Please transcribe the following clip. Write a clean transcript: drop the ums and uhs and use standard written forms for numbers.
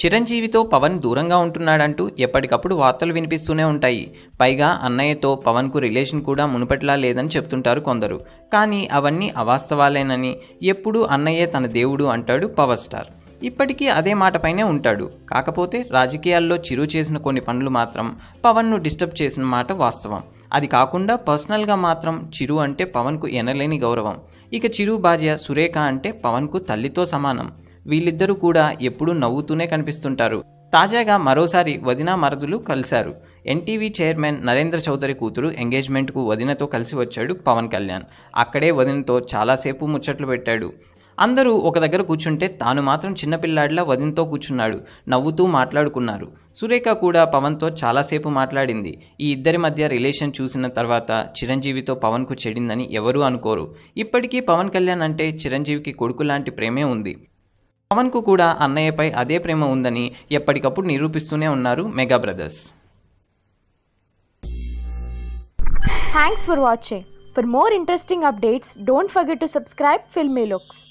చిరంజీవితో పవన్ దూరంగా ఉంటున్నాడంటూ ఎప్పటికప్పుడు వార్తలు వినిపిస్తూనే ఉంటాయి. పైగా అన్నయ్యతో పవన్కు రిలేషన్ కూడా మునుపటిలా లేదని చెప్తుంటారు కొందరు. కానీ అవన్నీ అవాస్తవాలేనని, ఎప్పుడూ అన్నయ్యే తన దేవుడు అంటాడు పవర్ స్టార్. ఇప్పటికీ అదే మాటపైనే ఉంటాడు. కాకపోతే రాజకీయాల్లో చిరు చేసిన కొన్ని పనులు మాత్రం పవన్ను డిస్టర్బ్ చేసిన మాట వాస్తవం. అది కాకుండా పర్సనల్గా మాత్రం చిరు అంటే పవన్కు ఎనలేని గౌరవం. ఇక చిరు భార్య సురేఖ అంటే పవన్కు తల్లితో సమానం. వీళ్ళిద్దరూ కూడా ఎప్పుడూ నవ్వుతూనే కనిపిస్తుంటారు. తాజాగా మరోసారి వదిన మరదులు కలిశారు. ఎన్టీవీ చైర్మన్ నరేంద్ర చౌదరి కూతురు ఎంగేజ్మెంట్కు వదినతో కలిసి వచ్చాడు పవన్ కళ్యాణ్. అక్కడే వదినతో చాలాసేపు ముచ్చట్లు పెట్టాడు. అందరూ ఒక దగ్గర కూర్చుంటే తాను మాత్రం చిన్నపిల్లాడిలా వదినతో కూర్చున్నాడు. నవ్వుతూ మాట్లాడుకున్నారు. సురేఖ కూడా పవన్తో చాలాసేపు మాట్లాడింది. ఈ ఇద్దరి మధ్య రిలేషన్ చూసిన తర్వాత చిరంజీవితో పవన్కు చెడిందని ఎవరూ అనుకోరు. ఇప్పటికీ పవన్ కళ్యాణ్ అంటే చిరంజీవికి కొడుకు లాంటి ప్రేమే ఉంది. పవన్కు కూడా అన్నయ్యపై అదే ప్రేమ ఉందని ఎప్పటికప్పుడు నిరూపిస్తూనే ఉన్నారు mega brothers. Thanks for watching. For more interesting updates, don't forget to subscribe Filmy Looks.